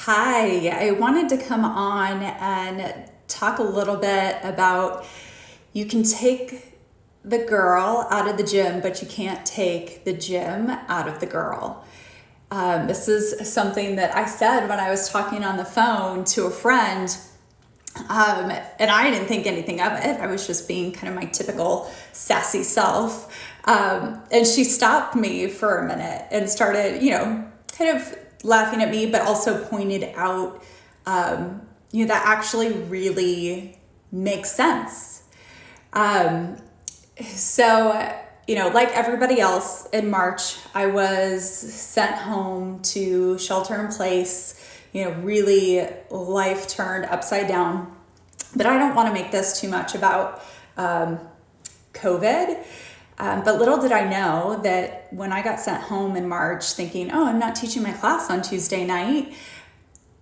Hi, I wanted to come on and talk a little bit about you can take the girl out of the gym, but you can't take the gym out of the girl. This is something that I said when I was talking on the phone to a friend, and I didn't think anything of it. I was just being kind of my typical sassy self. And she stopped me for a minute and started, kind of laughing at me, but also pointed out, that actually really makes sense. Like everybody else in March, I was sent home to shelter in place, really life turned upside down. But I don't want to make this too much about COVID. But little did I know that when I got sent home in March thinking, I'm not teaching my class on Tuesday night,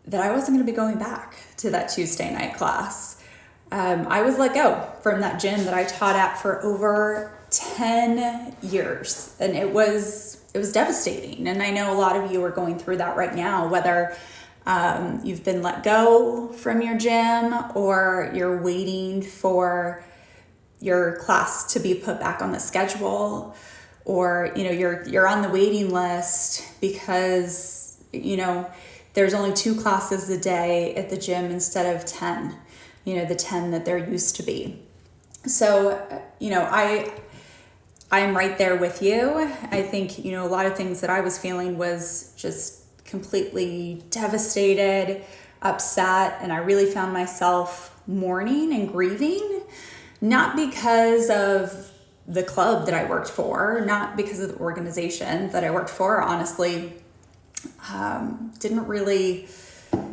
that I wasn't going to be going back to that Tuesday night class. I was let go from that gym that I taught at for over 10 years. And it was devastating. And I know a lot of you are going through that right now, whether you've been let go from your gym or you're waiting for your class to be put back on the schedule, or you're on the waiting list because there's only 2 classes a day at the gym instead of 10, the 10 that there used to be. So I'm right there with you. I think a lot of things that I was feeling was just completely devastated, upset, and I really found myself mourning and grieving. Not because of the club that I worked for, not because of the organization that I worked for, honestly, didn't really, I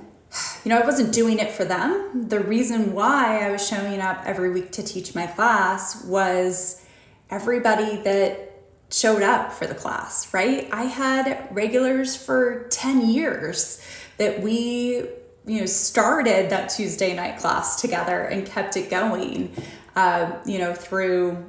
wasn't doing it for them. The reason why I was showing up every week to teach my class was everybody that showed up for the class, right? I had regulars for 10 years that we, started that Tuesday night class together and kept it going. Through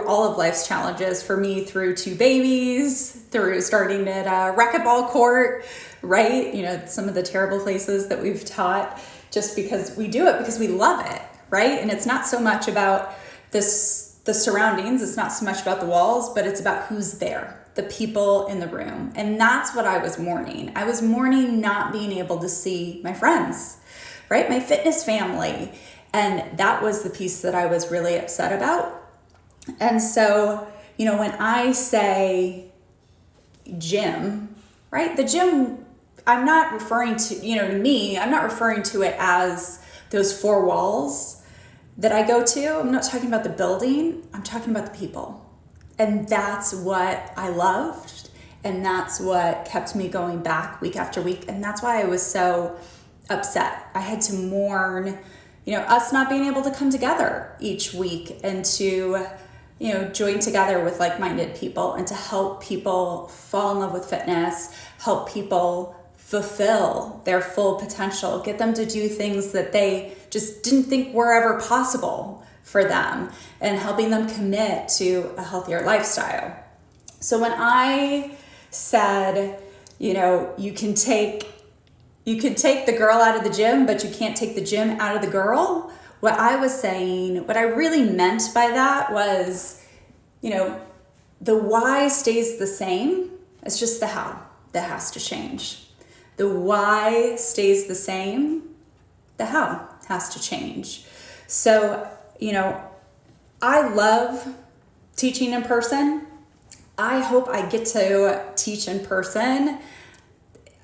all of life's challenges. For me, through 2 babies, through starting at a racquetball court, right? Some of the terrible places that we've taught, just because we do it because we love it, right? And it's not so much about the surroundings, it's not so much about the walls, but it's about who's there, the people in the room. And that's what I was mourning. I was mourning not being able to see my friends, right? My fitness family. And that was the piece that I was really upset about. And so, when I say gym, right? The gym, I'm not referring to, to me, I'm not referring to it as those 4 walls that I go to. I'm not talking about the building. I'm talking about the people. And that's what I loved. And that's what kept me going back week after week. And that's why I was so upset. I had to mourn us not being able to come together each week and to, join together with like-minded people and to help people fall in love with fitness, help people fulfill their full potential, get them to do things that they just didn't think were ever possible for them, and helping them commit to a healthier lifestyle. So when I said, you can take the girl out of the gym, but you can't take the gym out of the girl. What I really meant by that was, the why stays the same. It's just the how that has to change. The why stays the same. The how has to change. So, I love teaching in person. I hope I get to teach in person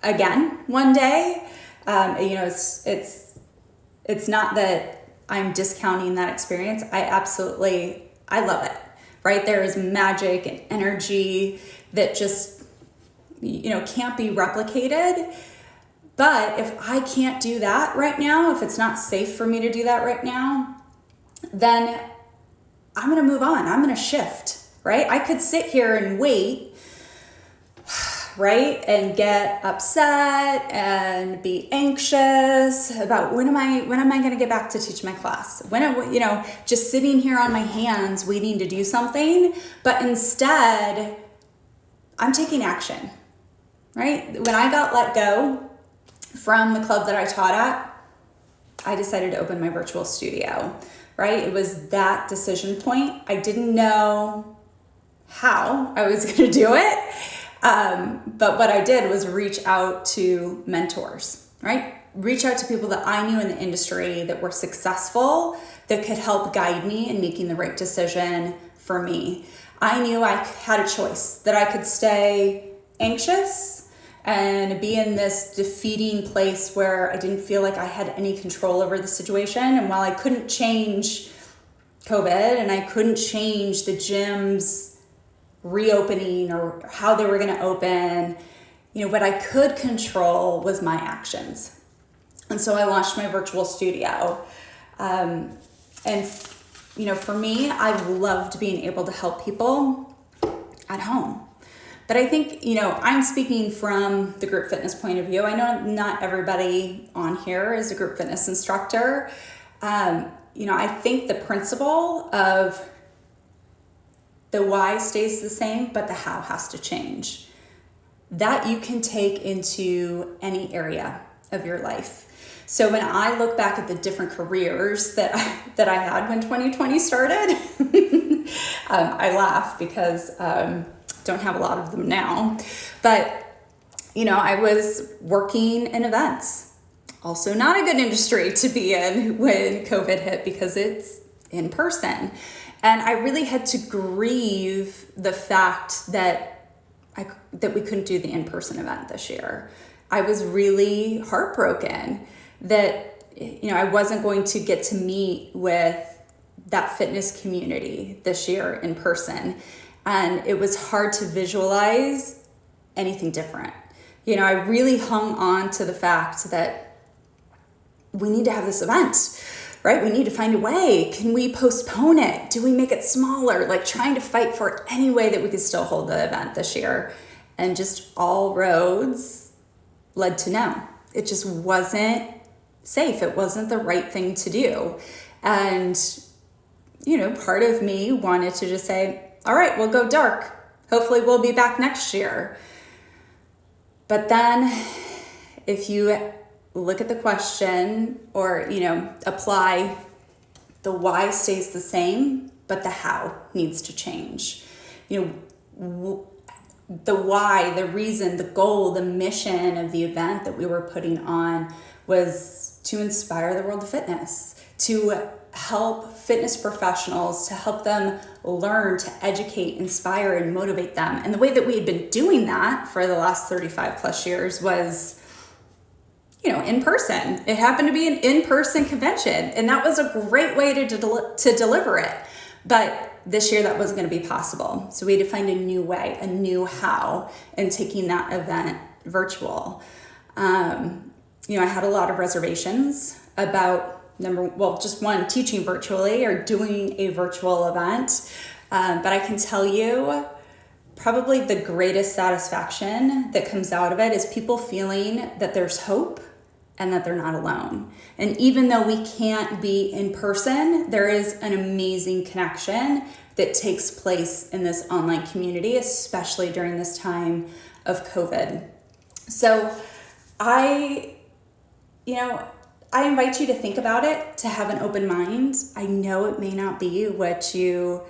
again one day. It's not that I'm discounting that experience. I love it, right? There is magic and energy that just, can't be replicated. But if I can't do that right now, if it's not safe for me to do that right now, then I'm going to move on. I'm going to shift, right? I could sit here and wait, right? And get upset and be anxious about when am I going to get back to teach my class? Just sitting here on my hands waiting to do something, but instead I'm taking action, right? When I got let go from the club that I taught at, I decided to open my virtual studio, right? It was that decision point. I didn't know how I was going to do it. But what I did was reach out to mentors, right? Reach out to people that I knew in the industry that were successful, that could help guide me in making the right decision for me. I knew I had a choice, that I could stay anxious and be in this defeating place where I didn't feel like I had any control over the situation. And while I couldn't change COVID and I couldn't change the gyms reopening or how they were going to open, what I could control was my actions. And so I launched my virtual studio. And for me, I loved being able to help people at home. But I think, I'm speaking from the group fitness point of view. I know not everybody on here is a group fitness instructor. I think the principle of the why stays the same, but the how has to change. That you can take into any area of your life. So when I look back at the different careers that I had when 2020 started, I laugh because don't have a lot of them now. But, I was working in events. Also not a good industry to be in when COVID hit because it's in person. And I really had to grieve the fact that we couldn't do the in-person event this year. I was really heartbroken that, I wasn't going to get to meet with that fitness community this year in person. And it was hard to visualize anything different. I really hung on to the fact that we need to have this event, right? We need to find a way. Can we postpone it? Do we make it smaller? Like trying to fight for any way that we could still hold the event this year. And just all roads led to no. It just wasn't safe. It wasn't the right thing to do. And, part of me wanted to just say, all right, we'll go dark. Hopefully we'll be back next year. But then if you look at the question or, apply the why stays the same, but the how needs to change. The why, the reason, the goal, the mission of the event that we were putting on was to inspire the world of fitness, to help fitness professionals, to help them learn, to educate, inspire, and motivate them. And the way that we had been doing that for the last 35 plus years was, in person. It happened to be an in-person convention, and that was a great way to deliver it. But this year that wasn't going to be possible. So we had to find a new way, a new how in taking that event virtual. I had a lot of reservations about just one, teaching virtually or doing a virtual event. But I can tell you, probably the greatest satisfaction that comes out of it is people feeling that there's hope and that they're not alone. And even though we can't be in person, there is an amazing connection that takes place in this online community, especially during this time of COVID. So I invite you to think about it, to have an open mind. I know it may not be what you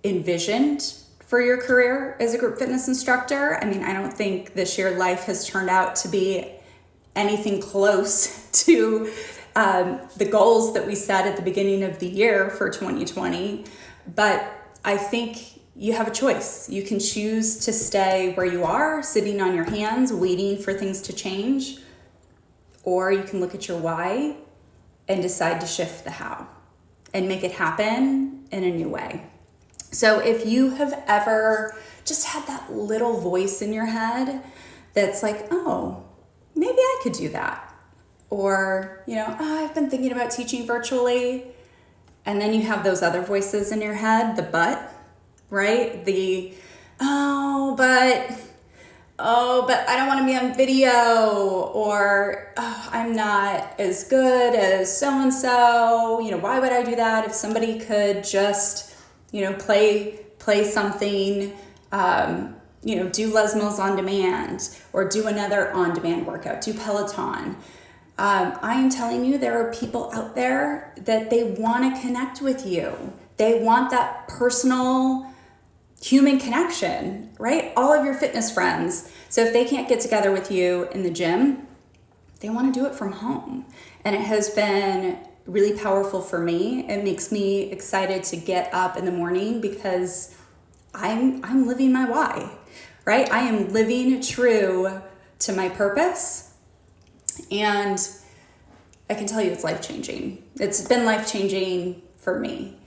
envisioned for your career as a group fitness instructor. I mean, I don't think this year life has turned out to be anything close to the goals that we set at the beginning of the year for 2020. But I think you have a choice. You can choose to stay where you are, sitting on your hands, waiting for things to change. Or you can look at your why and decide to shift the how and make it happen in a new way. So if you have ever just had that little voice in your head that's like, oh, maybe I could do that. Or, I've been thinking about teaching virtually. And then you have those other voices in your head, the but, right? The, but I don't want to be on video, or I'm not as good as so-and-so. Why would I do that if somebody could just, play something do Les Mills on demand or do another on-demand workout, do Peloton. I am telling you, there are people out there that they want to connect with you. They want that personal human connection, right? All of your fitness friends. So if they can't get together with you in the gym, they want to do it from home. And it has been really powerful for me. It makes me excited to get up in the morning because I'm living my why, right? I am living true to my purpose. And I can tell you it's life-changing. It's been life-changing for me.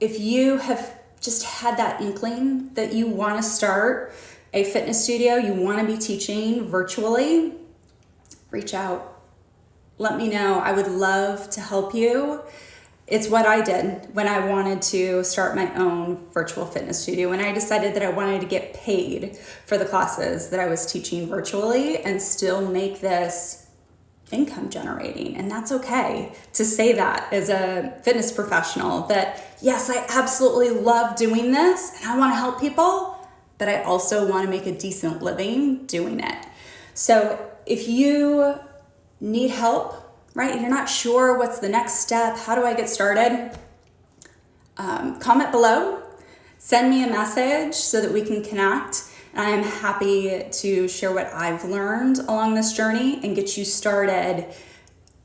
If you have just had that inkling that you want to start a fitness studio, you want to be teaching virtually, reach out. Let me know. I would love to help you. It's what I did when I wanted to start my own virtual fitness studio, when I decided that I wanted to get paid for the classes that I was teaching virtually and still make this income generating. And that's okay to say that as a fitness professional, that yes, I absolutely love doing this and I want to help people, but I also want to make a decent living doing it. So if you need help, right, you're not sure what's the next step, how do I get started? Comment below, send me a message so that we can connect. I am happy to share what I've learned along this journey and get you started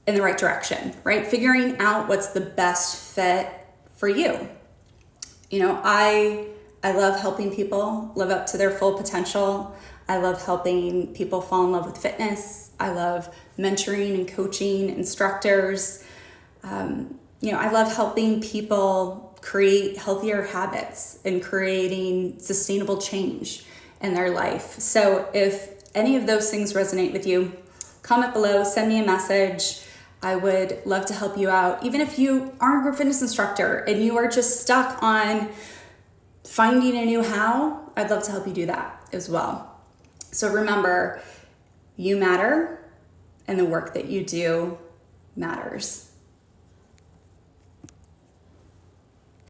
in the right direction, right? Figuring out what's the best fit for you. I love helping people live up to their full potential. I love helping people fall in love with fitness. I love mentoring and coaching instructors. I love helping people create healthier habits and creating sustainable change in their life. So if any of those things resonate with you, comment below, send me a message. I would love to help you out. Even if you aren't a group fitness instructor and you are just stuck on finding a new how, I'd love to help you do that as well. So remember, you matter and the work that you do matters.